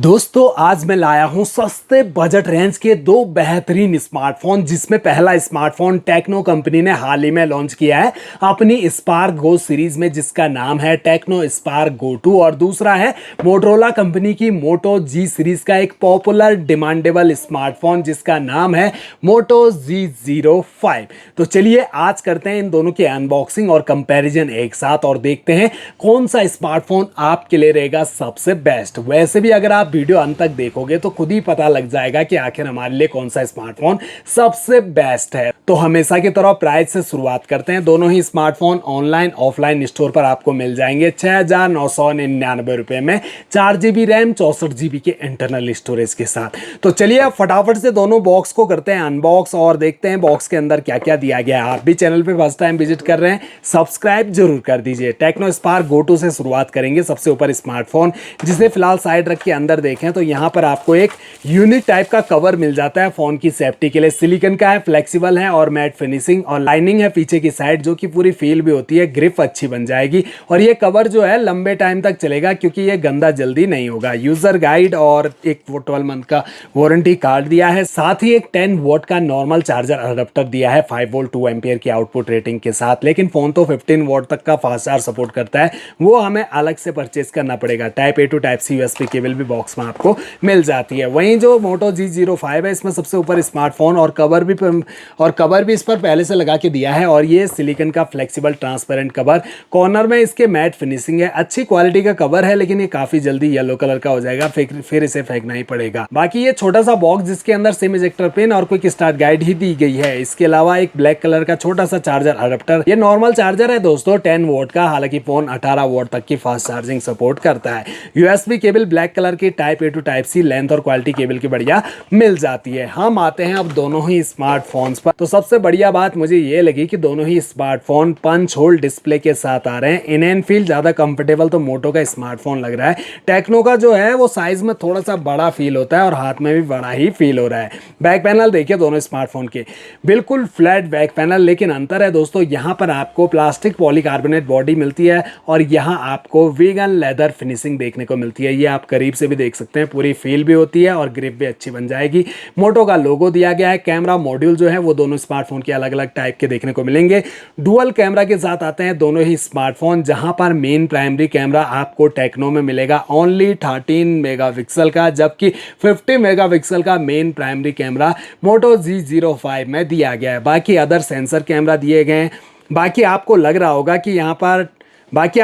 दोस्तों आज मैं लाया हूं सस्ते बजट रेंज के दो बेहतरीन स्मार्टफोन, जिसमें पहला स्मार्टफोन टेक्नो कंपनी ने हाल ही में लॉन्च किया है अपनी स्पार्क गो सीरीज में, जिसका नाम है टेक्नो स्पार्क गो 2, और दूसरा है मोटरोला कंपनी की मोटो जी सीरीज का एक पॉपुलर डिमांडेबल स्मार्टफोन जिसका नाम है मोटो G05। तो चलिए आज करते हैं इन दोनों की अनबॉक्सिंग और कंपैरिजन एक साथ और देखते हैं कौन सा स्मार्टफोन आपके लिए रहेगा सबसे बेस्ट। वैसे भी अगर आप वीडियो अंत तक देखोगे तो खुद ही पता लग जाएगा कि आखिर हमारे लिए कौन सा स्मार्टफोन सबसे बेस्ट है। तो हमेशा की तरह प्राइस से शुरुआत करते हैं। दोनों ही स्मार्टफोन ऑनलाइन ऑफलाइन स्टोर पर आपको मिल जाएंगे 6,999 रुपए में, 4 GB रैम 64 GB के इंटरनल स्टोरेज के साथ। तो चलिए अब फटाफट से दोनों बॉक्स को करते हैं अनबॉक्स और देखते हैं बॉक्स के अंदर क्या क्या दिया गया है। आप भी चैनल पे फर्स्ट टाइम विजिट कर रहे हैं, सब्सक्राइब जरूर कर दीजिए। टेक्नो स्पार्क गो 2 से शुरुआत करेंगे। सबसे ऊपर स्मार्टफोन, जिसे फिलहाल साइड रख के अंदर देखें तो यहाँ पर आपको एक यूनिक टाइप का कवर मिल जाता है फोन की सेफ्टी के लिए। सिलिकॉन का है, फ्लेक्सिबल है और मैट फिनिशिंग और लाइनिंग है पीछे की साइड, जो कि पूरी फील भी होती है, ग्रिप अच्छी बन जाएगी। और ये कवर जो है लंबे टाइम तक चलेगा क्योंकि ये गंदा जल्दी नहीं होगा। यूजर गाइड और एक 12 मंथ का वारंटी कार्ड दिया है, साथ ही एक 10 वॉट का नॉर्मल चार्जर अडेप्टर दिया है 5 वोल्ट 2 एम्पियर की आउटपुट रेटिंग के साथ। लेकिन फोन तो 15 वॉट तक का फास्ट चार्ज सपोर्ट करता है, वो हमें अलग से परचेज करना पड़ेगा। Type A to type C USB cable भी बॉक्स में आपको मिल जाती है। वहीं जो मोटो G05 है, इसमें सबसे ऊपर स्मार्टफोन और कवर भी इस पर पहले से लगा के दिया है। और ये सिलिकॉन का फ्लेक्सिबल ट्रांसपेरेंट कवर, कॉर्नर में इसके मैट फिनिशिंग है, अच्छी क्वालिटी का कवर है, लेकिन ये काफी जल्दी येलो कलर का हो जाएगा, फिर इसे फेंकना ही पड़ेगा। बाकी ये छोटा सा बॉक्स जिसके अंदर सिम इजेक्टर पिन और क्विक स्टार्ट गाइड ही दी गई है। इसके अलावा एक ब्लैक कलर का छोटा सा चार्जर अडेप्टर, ये नॉर्मल चार्जर है दोस्तों 10 वोट का, हालांकि फोन 18 वोट तक की फास्ट चार्जिंग सपोर्ट करता है। यूएसबी केबल ब्लैक कलर की type A to type C length और क्वालिटी केबल की बढ़िया मिल जाती है। हम आते हैं अब दोनों ही स्मार्टफोन्स पर। तो सबसे बढ़िया बात मुझे ये लगी कि दोनों ही स्मार्टफोन पंच होल डिस्प्ले के साथ आ रहे हैं। इन एंड फील ज्यादा कंफर्टेबल तो मोटो का स्मार्टफोन लग रहा है। टेक्नो का जो है वो साइज में थोड़ा सा बड़ा फील होता है और हाथ में भी बड़ा ही फील हो रहा है। बैक पैनल देखिए दोनों स्मार्टफोन के, बिल्कुल फ्लैट बैक पैनल, लेकिन अंतर है दोस्तों, यहाँ पर आपको प्लास्टिक पॉलीकार्बोनेट बॉडी मिलती है और यहाँ आपको वीगन लेदर फिनिशिंग देखने को मिलती है। ये आप करीब से भी देख सकते हैं, पूरी फील भी होती है और ग्रिप भी अच्छी बन जाएगी। मोटो का लोगो दिया गया है। कैमरा मॉड्यूल जो है वो दोनों स्मार्टफोन के अलग अलग टाइप के देखने को मिलेंगे। डुअल कैमरा के साथ आते हैं दोनों ही स्मार्टफोन, जहां पर मेन प्राइमरी कैमरा आपको टेक्नो में मिलेगा ओनली 13 मेगापिक्सल का, जबकि 50 मेगापिक्सल का मेन प्राइमरी कैमरा मोटो G05 में दिया गया है। बाकी अदर सेंसर कैमरा दिए गए हैं। बाकी आपको लग रहा होगा कि यहाँ पर बाकी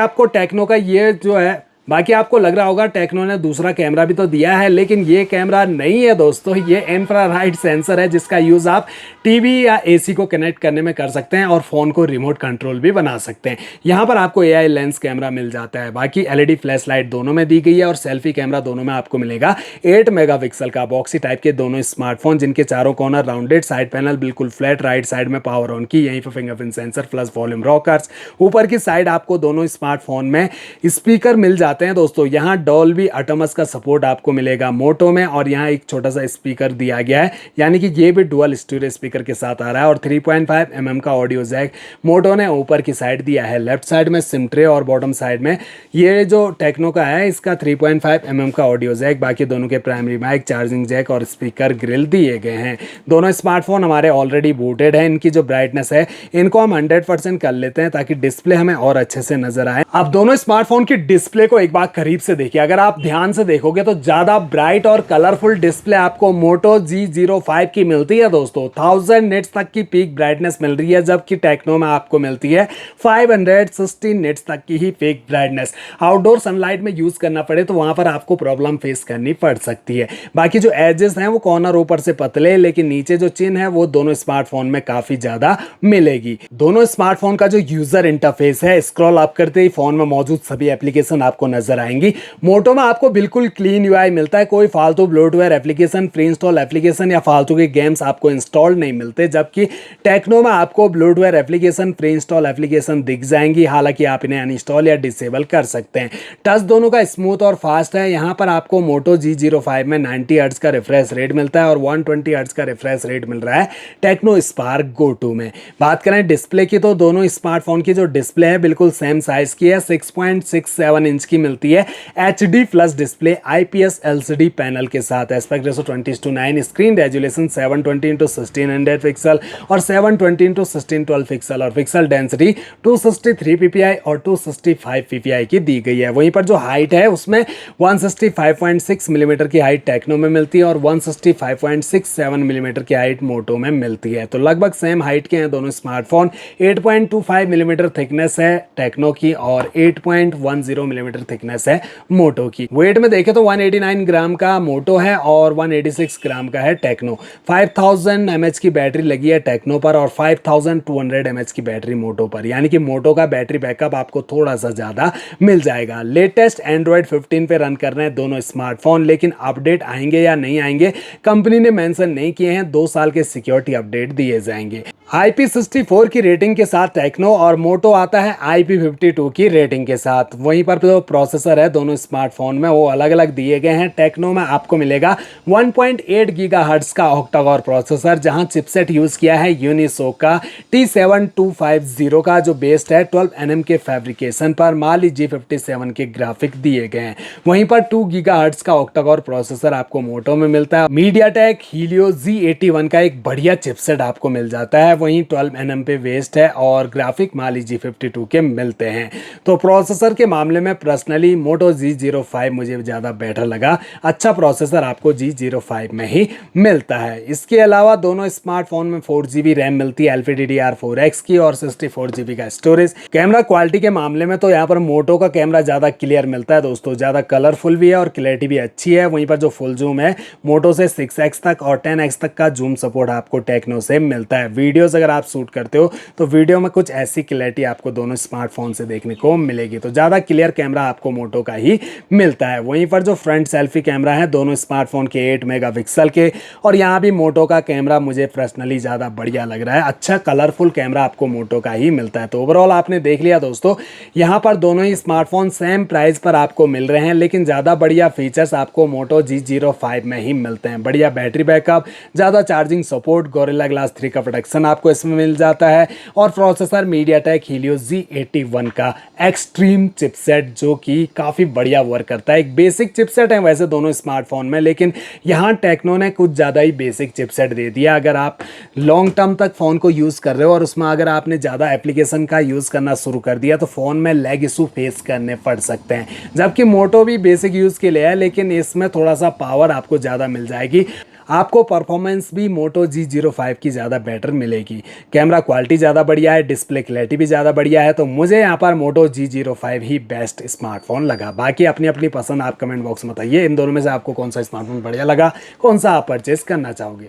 आपको लग रहा होगा टेक्नो ने दूसरा कैमरा भी तो दिया है, लेकिन ये कैमरा नहीं है दोस्तों, ये इंफ्रारेड सेंसर है जिसका यूज़ आप टीवी या एसी को कनेक्ट करने में कर सकते हैं और फ़ोन को रिमोट कंट्रोल भी बना सकते हैं। यहाँ पर आपको एआई लेंस कैमरा मिल जाता है। बाकी एलईडी फ्लैश लाइट दोनों में दी गई है और सेल्फी कैमरा दोनों में आपको मिलेगा 8 मेगापिक्सल का। बॉक्सी टाइप के दोनों स्मार्टफोन, जिनके चारों कॉर्नर राउंडेड, साइड पैनल बिल्कुल फ्लैट, राइट साइड में पावर ऑन की, यहीं पर fingerprint sensor plus volume rockers. ऊपर की साइड आपको दोनों स्मार्टफोन में स्पीकर मिल जाते हैं दोस्तों। यहाँ डॉल्बी एटमॉस का सपोर्ट आपको मिलेगा मोटो में, और यहाँ एक छोटा सा स्पीकर दिया गया है, यानी कि ये भी डुअल स्टीरियो स्पीकर के साथ आ रहा है। और 3.5 mm का ऑडियो जैक मोटो ने ऊपर की साइड दिया है। लेफ्ट साइड में सिम ट्रे और बॉटम साइड में ये जो टेक्नो का है इसका 3.5 mm का ऑडियो जैक। बाकी दोनों के प्राइमरी माइक, चार्जिंग जैक और स्पीकर ग्रिल दिए गए हैं। दोनों स्मार्टफोन हमारे ऑलरेडी बूटेड है। इनकी जो ब्राइटनेस है इनको हम 100% कर लेते हैं ताकि डिस्प्ले हमें और अच्छे से नजर आए। अब दोनों स्मार्टफोन की डिस्प्ले को एक बार करीब से देखिए। अगर आप ध्यान से देखोगे तो ज्यादा ब्राइट और कलरफुल डिस्प्ले आपको मोटो G05 की मिलती है दोस्तों। 1000 निट्स तक की पीक ब्राइटनेस मिल रही है, जबकि टेक्नो में आपको मिलती है 560 निट्स तक की ही पीक ब्राइटनेस। आउटडोर सनलाइट में यूज करना पड़े तो वहां पर आपको प्रॉब्लम फेस करनी पड़ सकती है। बाकी जो एजेस हैं वो कॉर्नर ऊपर से पतले, लेकिन नीचे जो चिन्ह है वो दोनों स्मार्टफोन में काफी ज्यादा मिलेगी। दोनों स्मार्टफोन का जो यूजर इंटरफेस है, स्क्रॉल अप करते ही फोन में मौजूद सभी एप्लीकेशन आपको नजर आएंगी। मोटो में आपको बिल्कुल क्लीन यूआई मिलता है, कोई फालतू bloatware application, pre install application या फालतू के गेम्स आपको इंस्टॉल नहीं मिलते, जबकि टेक्नो में आपको bloatware application, pre install application दिख जाएंगी। हालांकि आप इन्हें अनइंस्टॉल या डिसेबल कर सकते हैं। टच दोनों का स्मूथ और फास्ट है। यहाँ पर आपको मोटो G05 में 90 हर्ट्ज का रिफ्रेश रेट मिलता है और 120 हर्ट्ज का रिफ्रेश रेट मिल रहा है टेक्नो स्पार्क गो 2 में। बात करें डिस्प्ले की तो दोनों स्मार्टफोन की जो डिस्प्ले है बिल्कुल सेम साइज की है, 6.67 इंच की मिलती है HD plus display IPS LCD panel के साथ, aspect ratio 20:9, screen resolution 720x1600 pixel और 720x1612 पिक्सल और पिक्सल डेंसिटी 263 ppi और 265 ppi की दी गई है। वहीं पर जो हाइट है उसमें 165.6 मिलीमीटर की हाइट टेक्नो में मिलती है और 165.67 मिलीमीटर की हाइट मोटो में मिलती है। तो लगभग सेम हाइट के हैं दोनों स्मार्टफोन। 8.25 मिलीमीटर थिकनेस है टेक्नो की और 8.10 मिलीमीटर थिकनेस है मोटो की। वेट में देखें तो 189 ग्राम का मोटो है और 186 ग्राम का है टेक्नो। 5000 mAh की बैटरी लगी है टेक्नो पर और 5200 mAh की बैटरी मोटो पर, यानी कि मोटो का बैटरी बैकअप आपको थोड़ा सा ज़्यादा मिल जाएगा। लेटेस्ट एंड्रॉयड 15 पे रन कर रहे हैं दोनों स्मार्टफोन, लेकिन अपडेट आएंगे या नहीं आएंगे कंपनी ने मेंशन नहीं किए हैं। 2 साल के सिक्योरिटी अपडेट दिए जाएंगे। IP64 की रेटिंग के साथ टेक्नो और मोटो आता है IP52 की रेटिंग के साथ। वहीं पर जो प्रोसेसर है दोनों स्मार्टफोन में वो अलग अलग दिए गए हैं। टेक्नो में आपको मिलेगा 1.8 गीगाहर्ट्ज का ऑक्टा-कोर प्रोसेसर, जहां चिपसेट यूज किया है यूनिसोक का T7250 का, जो बेस्ड है 12 nm के फैब्रिकेशन पर। Mali G57 के ग्राफिक दिए गए हैं। वहीं पर 2 गीगाहर्ट्ज का ऑक्टा-कोर प्रोसेसर आपको मोटो में मिलता है। मीडियाटेक हीलियो Z81 का एक बढ़िया चिपसेट आपको मिल जाता है। वहीं 12 nm पे वेस्ट है और ग्राफिक Mali G52 के मिलते हैं। तो प्रोसेसर के मामले में पर्सनली मोटो G05 मुझे ज़्यादा बेटर लगा। अच्छा प्रोसेसर आपको G05 में ही मिलता है। इसके अलावा दोनों स्मार्टफोन में 4GB रैम मिलती है LPDDR4X की और 64GB का स्टोरेज। कैमरा क्वालिटी के मामले में तो यहाँ पर मोटो का कैमरा ज़्यादा क्लियर मिलता है दोस्तों, ज़्यादा कलरफुल भी है और क्लैरिटी भी अच्छी है। वहीं पर जो फुल जूम है मोटो से 6x तक और 10x तक का जूम सपोर्ट आपको टेक्नो से मिलता है। वीडियोस अगर आप शूट करते हो तो वीडियो में कुछ ऐसी क्लैरिटी आपको दोनों स्मार्टफोन से देखने को मिलेगी। तो ज़्यादा क्लियर कैमरा आपको मोटो का ही मिलता है। वहीं पर जो फ्रंट सेल्फी कैमरा है दोनों स्मार्टफोन के 8 मेगापिक्सल के, और यहाँ भी मोटो का कैमरा मुझे पर्सनली ज़्यादा बढ़िया लग रहा है। अच्छा कलरफुल कैमरा आपको मोटो का ही मिलता है। तो ओवरऑल आपने देख लिया दोस्तों, यहाँ पर दोनों ही स्मार्टफोन सेम प्राइस पर आपको मिल रहे हैं, लेकिन ज़्यादा बढ़िया फीचर्स आपको मोटो G05 में ही मिलते हैं। बढ़िया बैटरी बैकअप, ज़्यादा चार्जिंग सपोर्ट, गोरिल्ला ग्लास 3 का प्रोटेक्शन आपको इसमें मिल जाता है और प्रोसेसर मीडियाटेक हीलियो Z81 का एक्सट्रीम चिपसेट, जो कि काफ़ी बढ़िया वर्क करता है। एक बेसिक चिपसेट है वैसे दोनों स्मार्टफोन में, लेकिन यहाँ टेक्नो ने कुछ ज़्यादा ही बेसिक चिपसेट दे दिया। अगर आप लॉन्ग टर्म तक फ़ोन को यूज़ कर रहे हो और उसमें अगर आपने ज़्यादा एप्लीकेशन का यूज़ करना शुरू कर दिया तो फ़ोन में लैग इशू फेस करने पड़ सकते हैं। जबकि मोटो भी बेसिक यूज़ के लिए है, लेकिन इसमें थोड़ा सा पावर आपको ज़्यादा मिल जाएगी। आपको परफॉर्मेंस भी मोटो G05 की ज़्यादा बेटर मिलेगी। कैमरा क्वालिटी ज़्यादा बढ़िया है, डिस्प्ले क्लैरिटी भी ज़्यादा बढ़िया है। तो मुझे यहाँ पर मोटो G05 ही बेस्ट स्मार्टफोन लगा। बाकी अपनी अपनी पसंद आप कमेंट बॉक्स में बताइए, इन दोनों में से आपको कौन सा स्मार्टफोन बढ़िया लगा, कौन सा आप परचेस करना चाहोगे।